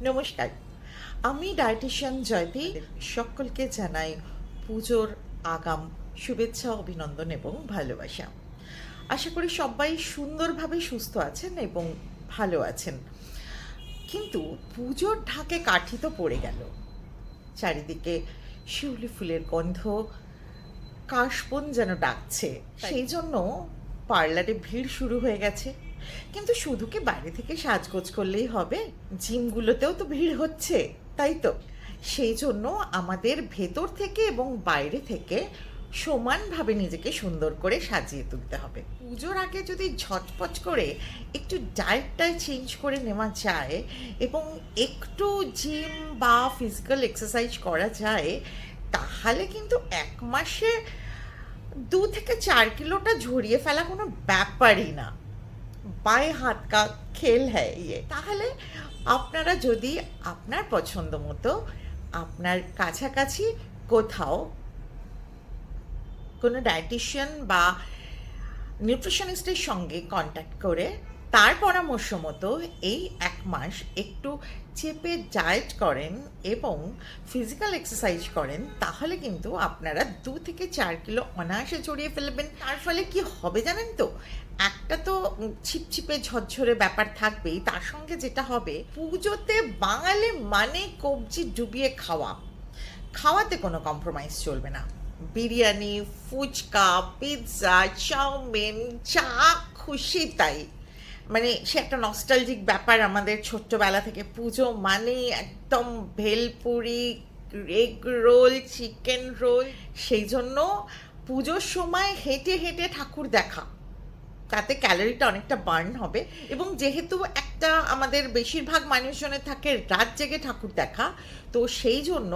নমস্কার, আমি ডায়েটিশিয়ান জয়তি। সকলকে জানাই পুজোর আগাম শুভেচ্ছা, অভিনন্দন এবং ভালোবাসা। আশা করি সবাই সুন্দরভাবে সুস্থ আছেন এবং ভালো আছেন। কিন্তু পুজোর ঢাকে কাঠি তো পড়ে গেল। চারিদিকে শিউলি ফুলের গন্ধ, কাশবন যেন ডাকছে। সেই জন্য পার্লারে ভিড় শুরু হয়ে গেছে। কিন্তু শুধু কি বাইরে থেকে সাজগোজ করলেই হবে? জিমগুলোতেও তো ভিড় হচ্ছে, তাই তো? সেই জন্য আমাদের ভেতর থেকে এবং বাইরে থেকে সমানভাবে নিজেকে সুন্দর করে সাজিয়ে তুলতে হবে। পুজোর আগে যদি ঝটপট করে একটু ডায়েটটাই চেঞ্জ করে নেওয়া যায় এবং একটু জিম বা ফিজিক্যাল এক্সারসাইজ করা যায়, তাহলে কিন্তু 1 মাসে 2 থেকে 4 কিলোটা ঝরিয়ে ফেলা কোনো ব্যাপারই না। বাঁয়ে হাত কা খেল হ্যায় ইয়ে। তাহলে আপনারা যদি আপনার পছন্দ মতো আপনার কাছাকাছি কোথাও কোনো ডায়েটিশিয়ান বা নিউট্রিশনিস্টের সঙ্গে কন্ট্যাক্ট করে তার পরামর্শ মতো এই 1 মাস একটু চেপে ডায়েট করেন এবং ফিজিক্যাল এক্সারসাইজ করেন, তাহলে কিন্তু আপনারা 2 থেকে 4 কিলো অনায়াসে জড়িয়ে ফেলবেন। তার ফলে কি হবে জানেন তো? একটা তো ছিপছিপে ঝরঝরে ব্যাপার থাকবেই, তার সঙ্গে যেটা হবে, পুজোতে বাঙালি মানে কবজি ডুবিয়ে খাওয়া। খাওয়াতে কোনো কম্প্রোমাইজ চলবে না। বিরিয়ানি, ফুচকা, পিৎজা, চাউমিন, যা খুশি তাই। মানে সে একটা নস্টালজিক ব্যাপার আমাদের ছোট্টবেলা থেকে। পুজো মানেই একদম bhelpuri, egg roll, chicken roll. সেই জন্য পুজোর সময় হেঁটে হেঁটে ঠাকুর দেখা, তাতে ক্যালোরিটা অনেকটা বার্ন হবে। এবং যেহেতু একটা আমাদের বেশিরভাগ মানুষজনের থাকে রাত জেগে ঠাকুর দেখা, তো সেই জন্য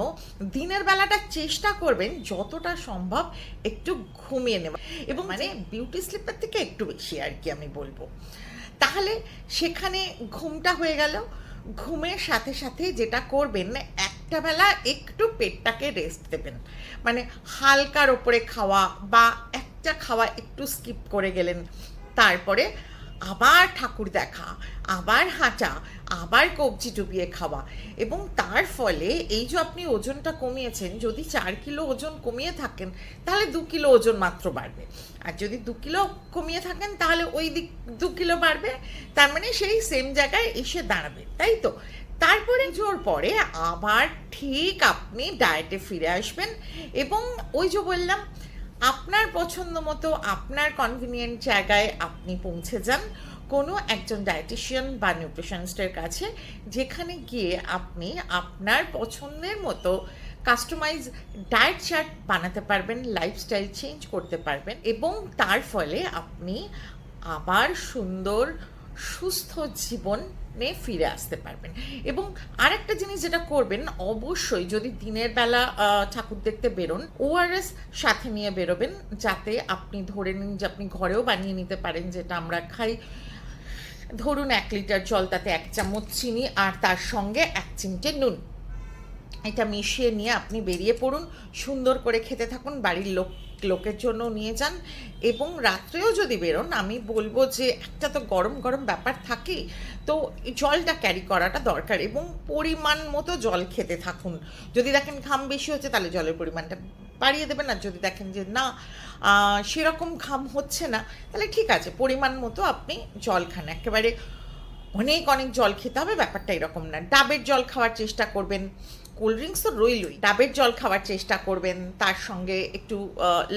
দিনের বেলাটা চেষ্টা করবেন যতটা সম্ভব একটু ঘুমিয়ে নেওয়া, এবং মানে বিউটি স্লিপের থেকে একটু বেশি আর কি আমি বলবো। তাহলে সেখানে ঘুমটা হয়ে গেল। ঘুমের সাথে সাথে যেটা করবেন, একটা বেলা একটু পেটটাকে রেস্ট দেবেন। মানে হালকার ওপরে খাওয়া বা একটা খাওয়া একটু স্কিপ করে গেলেন, তারপরে আবার ঠাকুর দেখা, আবার হাঁটা, আবার কবজি ডুবিয়ে খাওয়া। এবং তার ফলে এই যে আপনি ওজনটা কমিয়েছেন, যদি 4 কিলো ওজন কমিয়ে থাকেন তাহলে 2 কিলো ওজন মাত্র বাড়বে। আর যদি 2 কিলো কমিয়ে থাকেন তাহলে ওই দিক 2 কিলো বাড়বে। তার মানে সেই সেম জায়গায় এসে দাঁড়াবে, তাই তো? তারপরে জোর পরে আবার ঠিক আপনি ডায়েটে ফিরে আসবেন। এবং ওই যে বললাম, আপনার পছন্দ মতো আপনার কনভিনিয়েন্ট জায়গায় আপনি পৌঁছে যান কোনো একজন ডায়েটিশিয়ান বা নিউট্রিশনিস্টের কাছে, যেখানে গিয়ে আপনি আপনার পছন্দের মতো কাস্টমাইজ ডায়েট চার্ট বানাতে পারবেন, লাইফস্টাইল চেঞ্জ করতে পারবেন, এবং তার ফলে আপনি আবার সুন্দর সুস্থ জীবনে ফিরে আসতে পারবেন। এবং আরেকটা জিনিস যেটা করবেন, অবশ্যই যদি দিনের বেলা ঠাকুর দেখতে বেরোন, ওআরএস সাথে নিয়ে বেরোবেন, যাতে আপনি ধরে নিন যে আপনি ঘরেও বানিয়ে নিতে পারেন, যেটা আমরা খাই। ধরুন 1 লিটার জল, তাতে 1 চামচ চিনি আর তার সঙ্গে 1 চিমটে নুন, এটা মিশিয়ে নিয়ে আপনি বেরিয়ে পড়ুন। সুন্দর করে খেতে থাকুন, বাড়ির লোকের জন্য নিয়ে যান। এবং রাত্রেও যদি বেরোন, আমি বলবো যে একটা তো গরম গরম ব্যাপার থাকে, তো জলটা ক্যারি করাটা দরকার, এবং পরিমাণ মতো জল খেতে থাকুন। যদি দেখেন ঘাম বেশি হচ্ছে তাহলে জলের পরিমাণটা বাড়িয়ে দেবেন, আর যদি দেখেন যে না সেরকম ঘাম হচ্ছে না, তাহলে ঠিক আছে, পরিমাণ মতো আপনি জল খান। একেবারে অনেক অনেক জল খেতে হবে ব্যাপারটা এরকম না। ডাবের জল খাওয়ার চেষ্টা করবেন, কোল্ড ড্রিঙ্কস তো রইলই, ডাবের জল খাওয়ার চেষ্টা করবেন, তার সঙ্গে একটু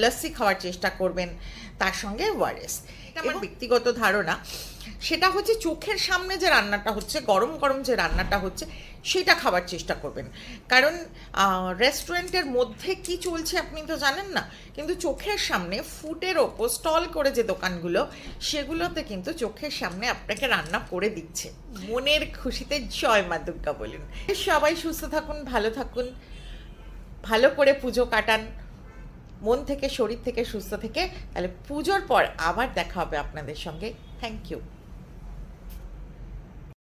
লস্যি খাওয়ার চেষ্টা করবেন, তার সঙ্গে ওআরএস। এটা আমার ব্যক্তিগত ধারণা। সেটা হচ্ছে চোখের সামনে যে রান্নাটা হচ্ছে, গরম গরম যে রান্নাটা হচ্ছে, সেটা খাওয়ার চেষ্টা করবেন। কারণ রেস্টুরেন্টের মধ্যে কি চলছে আপনি তো জানেন না, কিন্তু চোখের সামনে ফুটের ওপর স্টল করে যে দোকানগুলো, সেগুলোতে কিন্তু চোখের সামনে আপনাকে রান্না করে দিচ্ছে। মনের খুশিতে জয় মা দুর্গা বলুন। সবাই সুস্থ থাকুন, ভালো থাকুন, ভালো করে পুজো কাটান, মন থেকে শরীর থেকে সুস্থ থেকে। তাহলে পুজোর পর আবার দেখা হবে আপনাদের সঙ্গে। Thank you.